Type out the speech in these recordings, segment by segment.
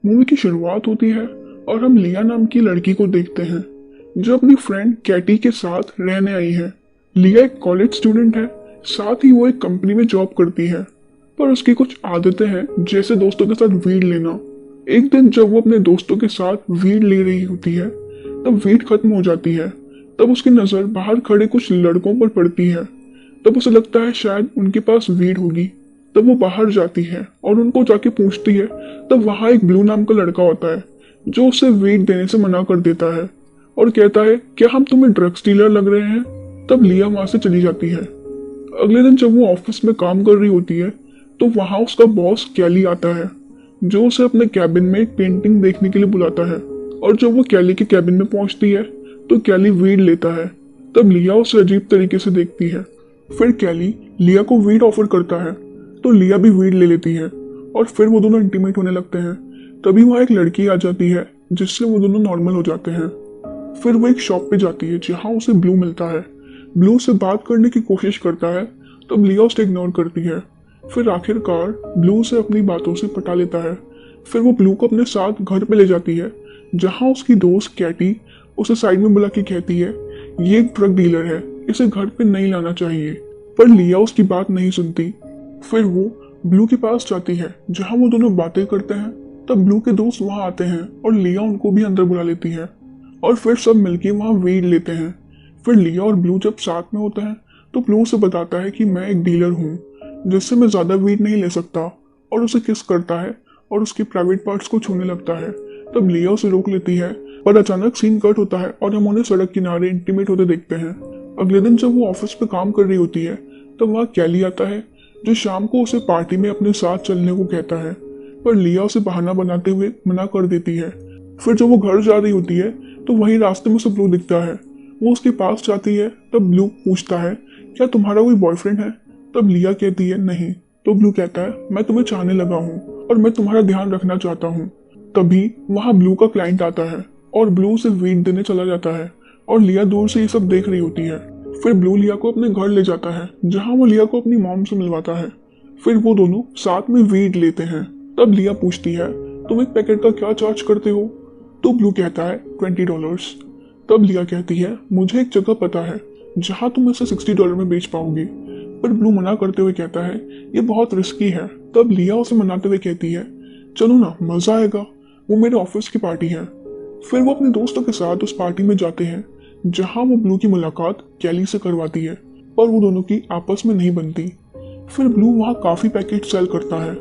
Movie की शुरुआत होती है और हम लिया नाम की लड़की को देखते हैं जो अपनी फ्रेंड कैटी के साथ रहने आई है। लिया एक कॉलेज स्टूडेंट है, साथ ही वो एक कंपनी में जॉब करती है, पर उसकी कुछ आदतें हैं जैसे दोस्तों के साथ वीड लेना। एक दिन जब वो अपने दोस्तों के साथ वीड ले रही होती है तब वीड खत्म हो जाती है। तब उसकी नज़र बाहर खड़े कुछ लड़कों पर पड़ती है। तब उसे लगता है शायद उनके पास वीड होगी। तब वो बाहर जाती है और उनको जाके पूछती है। तब वहां एक ब्लू नाम का लड़का होता है जो उसे वीड देने से मना कर देता है और कहता है क्या हम तुम्हें ड्रग्स डीलर लग रहे हैं। तब लिया वहां से चली जाती है। अगले दिन जब वो ऑफिस में काम कर रही होती है तो वहां उसका बॉस कैली आता है जो उसे अपने कैबिन में एक पेंटिंग देखने के लिए बुलाता है। और जब वो कैली के कैबिन में पहुंचती है तो कैली वीड लेता है। तब लिया उसे अजीब तरीके से देखती है। फिर कैली लिया को वीड ऑफर करता है तो लिया भी वीड ले लेती है और फिर वो दोनों इंटीमेट होने लगते हैं। तभी वहाँ एक लड़की आ जाती है जिससे वो दोनों नॉर्मल हो जाते हैं। फिर वो एक शॉप पे जाती है जहाँ उसे ब्लू मिलता है। ब्लू से बात करने की कोशिश करता है तब लिया उसे इग्नोर करती है। फिर आखिरकार ब्लू से अपनी बातों से पटा लेता है। फिर वो ब्लू को अपने साथ घर पे ले जाती है जहाँ उसकी दोस्त कैटी उसे साइड में बुला के कहती है ये एक ड्रग डीलर है, इसे घर पे नहीं लाना चाहिए। पर लिया उसकी बात नहीं सुनती। फिर वो ब्लू के पास जाती है जहाँ वो दोनों बातें करते हैं। तब ब्लू के दोस्त वहां आते हैं और लिया उनको भी अंदर बुला लेती है और फिर सब मिलके वहां वीड लेते हैं। फिर लिया और ब्लू जब साथ में होते हैं तो ब्लू से बताता है कि मैं एक डीलर हूँ जिससे मैं ज्यादा वीड नहीं ले सकता और उसे किस करता है और उसके प्राइवेट पार्ट्स को छूने लगता है। तब लिया उसे रोक लेती है पर अचानक सीन कट होता है और हम उन्हें सड़क किनारे इंटीमेट होते देखते हैं। अगले दिन जब वो ऑफिस पे काम कर रही होती है तब वहाँ कैली आता है जो शाम को उसे पार्टी में अपने साथ चलने को कहता है, पर लिया उसे बहाना बनाते हुए मना कर देती है। फिर जब वो घर जा रही होती है तो वहीं रास्ते में उसे ब्लू दिखता है। वो उसके पास जाती है तब ब्लू पूछता है क्या तुम्हारा कोई बॉयफ्रेंड है। तब लिया कहती है नहीं। तो ब्लू कहता है मैं तुम्हें चाहने लगा हूँ और मैं तुम्हारा ध्यान रखना चाहता हूँ। तभी वहाँ ब्लू का क्लाइंट आता है और ब्लू उसे वीड देने चला जाता है और लिया दूर से ये सब देख रही होती है। फिर ब्लू लिया को अपने घर ले जाता है जहाँ वो लिया को अपनी मॉम से मिलवाता है। फिर वो दोनों साथ में वीड लेते हैं। तब लिया पूछती है तुम एक पैकेट का क्या चार्ज करते हो। तो ब्लू कहता है $20। तब लिया कहती है मुझे एक जगह पता है जहाँ तुम इसे $60 में बेच पाओगी। पर ब्लू मना करते हुए कहता है ये बहुत रिस्की है। तब लिया उसे मनाते हुए कहती है चलो ना, मजा आएगा, वो मेरे ऑफिस की पार्टी है। फिर वो अपने दोस्तों के साथ उस पार्टी में जाते हैं जहां वो ब्लू की मुलाकात कैली से करवाती है, पर वो दोनों की आपस में नहीं बनती। फिर ब्लू वहां काफी पैकेट सेल करता है।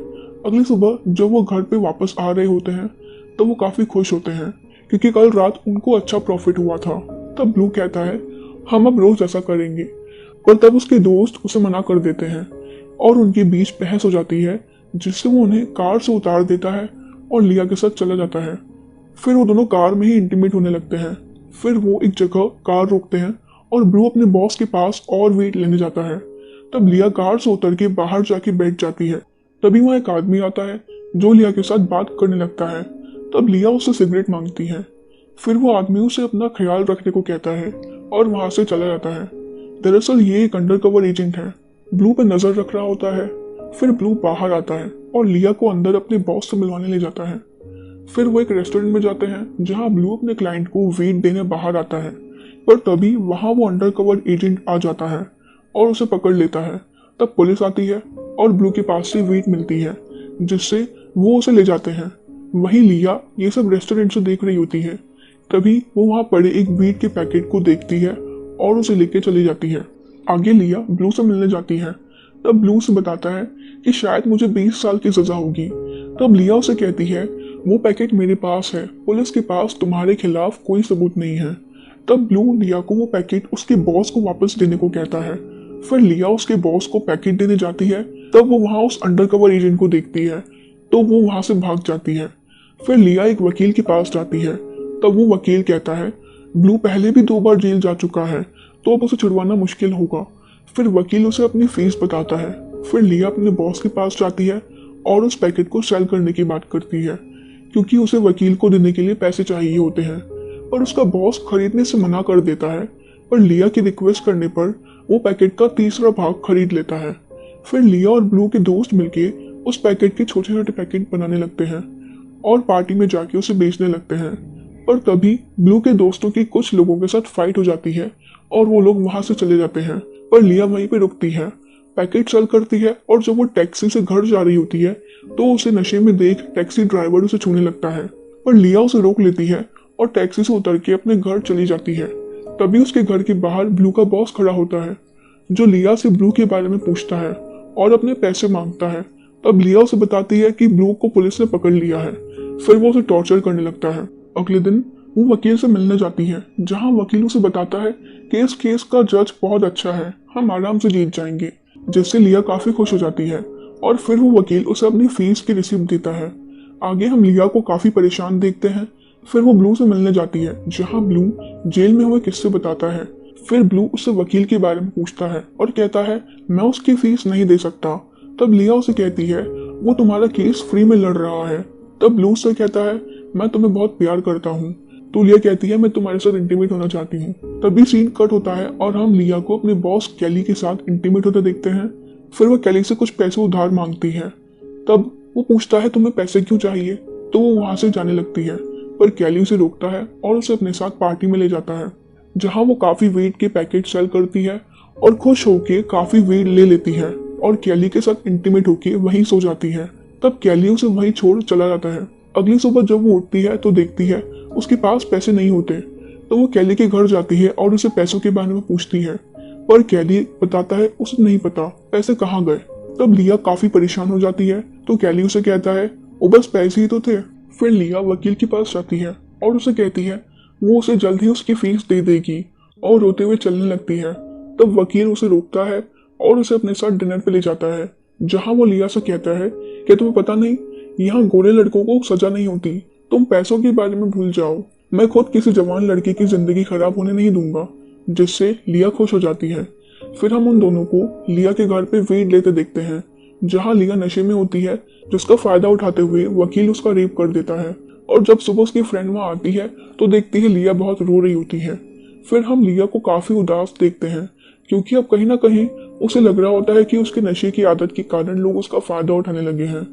अगली सुबह जब वो घर पे वापस आ रहे होते हैं तो वो काफी खुश होते हैं क्योंकि कल रात उनको अच्छा प्रॉफिट हुआ था। तब ब्लू कहता है हम अब रोज ऐसा करेंगे, पर तब उसके दोस्त उसे मना कर देते हैं और उनके बीच बहस हो जाती है जिससे वो उन्हें कार से उतार देता है और लिया के साथ चला जाता है। फिर वो दोनों कार में ही इंटीमेट होने लगते हैं। फिर वो एक जगह कार रोकते हैं और ब्लू अपने बॉस के पास और वेट लेने जाता है। तब लिया कार से उतर के बाहर जाके बैठ जाती है। तभी वहाँ एक आदमी आता है जो लिया के साथ बात करने लगता है। तब लिया उससे सिगरेट मांगती है। फिर वो आदमी उसे अपना ख्याल रखने को कहता है और वहां से चला जाता है। दरअसल ये एक अंडरकवर एजेंट है, ब्लू पर नजर रख रहा होता है। फिर ब्लू बाहर आता है और लिया को अंदर अपने बॉस से मिलवाने ले जाता है। फिर वो एक रेस्टोरेंट में जाते हैं जहां ब्लू अपने क्लाइंट को वीड देने बाहर आता है, पर तभी वहां वो अंडरकवर एजेंट आ जाता है और उसे पकड़ लेता है। तब पुलिस आती है और ब्लू के पास से वीड मिलती है जिससे वो उसे ले जाते हैं। वहीं लिया ये सब रेस्टोरेंट से देख रही होती है। तभी वो वहां पड़े एक वीड के पैकेट को देखती है और उसे लेके चली जाती है। आगे लिया ब्लू से मिलने जाती है। तब ब्लू से बताता है कि शायद मुझे 20 साल की सजा होगी। तब लिया उसे कहती है वो पैकेट मेरे पास है, पुलिस के पास तुम्हारे खिलाफ कोई सबूत नहीं है। तब ब्लू लिया को वो पैकेट उसके बॉस को वापस देने को कहता है। फिर लिया उसके बॉस को पैकेट देने जाती है। तब वो वहां उस अंडरकवर एजेंट को देखती है तो वो वहां से भाग जाती है। फिर लिया एक वकील के पास जाती है। तब वो वकील कहता है ब्लू पहले भी 2 बार जेल जा चुका है तो अब उसे छुड़वाना मुश्किल होगा। फिर वकील उसे अपनी फीस बताता है। फिर लिया अपने बॉस के पास जाती है और उस पैकेट को सेल करने की बात करती है क्योंकि उसे वकील को देने के लिए पैसे चाहिए होते हैं, पर उसका बॉस खरीदने से मना कर देता है। पर लिया की रिक्वेस्ट करने पर वो पैकेट का तीसरा भाग खरीद लेता है। फिर लिया और ब्लू के दोस्त मिलके उस पैकेट के छोटे छोटे पैकेट बनाने लगते हैं और पार्टी में जाके उसे बेचने लगते हैं। पर तभी ब्लू के दोस्तों की कुछ लोगों के साथ फाइट हो जाती है और वो लोग वहां से चले जाते हैं। पर लिया वहीं पे रुकती है, पैकेट सेल करती है और जब वो टैक्सी से घर जा रही होती है तो उसे नशे में देख टैक्सी ड्राइवर उसे छूने लगता है। पर लिया उसे रोक लेती है और टैक्सी से उतर के अपने घर चली जाती है। तभी उसके घर के बाहर ब्लू का बॉस खड़ा होता है, जो लिया से ब्लू के बारे में पूछता है और अपने पैसे मांगता है। तब लिया उसे बताती है कि ब्लू को पुलिस ने पकड़ लिया है। फिर वो उसे टॉर्चर करने लगता है। अगले दिन वो वकील से मिलने जाती है, जहां वकील उसे बताता है कि इस केस का जज बहुत अच्छा है, हम आराम से जीत जाएंगे, जिससे लिया काफी खुश हो जाती है। और फिर वो वकील उसे अपनी फीस की रिसिप्ट देता है। आगे हम लिया को काफी परेशान देखते हैं। फिर वो ब्लू से मिलने जाती है, जहां ब्लू जेल में हुए किस्से बताता है। फिर ब्लू उससे वकील के बारे में पूछता है और कहता है मैं उसकी फीस नहीं दे सकता। तब लिया उसे कहती है वो तुम्हारा केस फ्री में लड़ रहा है। तब ब्लू उससे कहता है मैं तुम्हें बहुत प्यार करता हूँ। तो लिया कहती है मैं तुम्हारे साथ इंटीमेट होना चाहती हूँ। तभी सीन कट होता है और हम लिया को अपने बॉस कैली के साथ इंटीमेट होते देखते हैं। फिर वो कैली से कुछ पैसे उधार मांगती है। तब वो पूछता है तुम्हें पैसे क्यों चाहिए, तो वो वहां से जाने लगती है। पर कैली उसे रोकता है और उसे अपने साथ पार्टी में ले जाता है, जहां वो काफी वीड के पैकेट सेल करती है और खुश होके काफी वीड ले लेती है और कैली के साथ इंटीमेट होके वहीं सो जाती है। तब कैली उसे वहीं छोड़ चला जाता है। अगली सुबह जब वो उठती है तो देखती है उसके पास पैसे नहीं होते। तो वो कैली के घर जाती है और उसे पैसों के बारे में पूछती है, पर कैली बताता है उसे नहीं पता पैसे कहाँ गए। तब लिया काफी परेशान हो जाती है, तो कैली उसे कहता है वो बस पैसे ही तो थे। फिर लिया वकील के पास जाती है और उसे कहती है वो उसे जल्द ही उसकी फीस दे देगी और रोते हुए चलने लगती है। तब वकील उसे रोकता है और उसे अपने साथ डिनर पे ले जाता है, जहां वो लिया से कहता है कि तुम्हें पता नहीं यहाँ गोरे लड़कों को सजा नहीं होती, तुम पैसों के बारे में भूल जाओ, मैं खुद किसी जवान लड़के की जिंदगी खराब होने नहीं दूंगा, जिससे लिया खुश हो जाती है। फिर हम उन दोनों को लिया के घर पे वीड लेते देखते हैं, जहां लिया नशे में होती है, जिसका फायदा उठाते हुए वकील उसका रेप कर देता है। और जब सुबह उसकी फ्रेंड वहां आती है तो देखती है लिया बहुत रो रही होती है। फिर हम लिया को काफी उदास देखते हैं, क्योंकि अब कहीं ना कहीं उसे लग रहा होता है कि उसके नशे की आदत के कारण लोग उसका फायदा उठाने लगे हैं।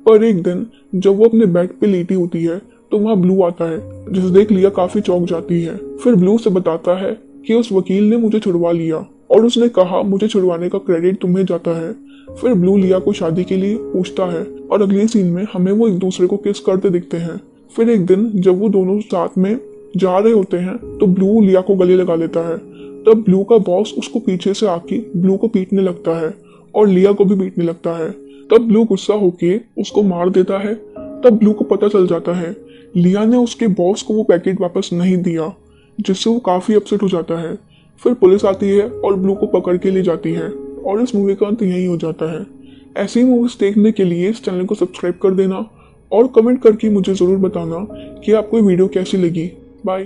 पर एक दिन जब वो अपने बेड पे लेटी होती है तो वहां ब्लू आता है, जिसे देख लिया काफी चौंक जाती है। फिर ब्लू से बताता है कि उस वकील ने मुझे छुड़वा लिया और उसने कहा मुझे छुड़वाने का क्रेडिट तुम्हें जाता है। फिर ब्लू लिया को शादी के लिए पूछता है और अगले सीन में हमें वो एक दूसरे को किस करते दिखते हैं। फिर एक दिन जब वो दोनों साथ में जा रहे होते हैं तो ब्लू लिया को गले लगा लेता है। तब ब्लू का बॉस उसको पीछे से आके ब्लू को पीटने लगता है और लिया को भी पीटने लगता है। तब ब्लू गुस्सा होके उसको मार देता है। तब ब्लू को पता चल जाता है लिया ने उसके बॉस को वो पैकेट वापस नहीं दिया, जिससे वो काफी अपसेट हो जाता है। फिर पुलिस आती है और ब्लू को पकड़ के ले जाती है और इस मूवी का अंत यही हो जाता है। ऐसी मूवीज देखने के लिए इस चैनल को सब्सक्राइब कर देना और कमेंट करके मुझे जरूर बताना कि आपको ये वीडियो कैसी लगी। बाय।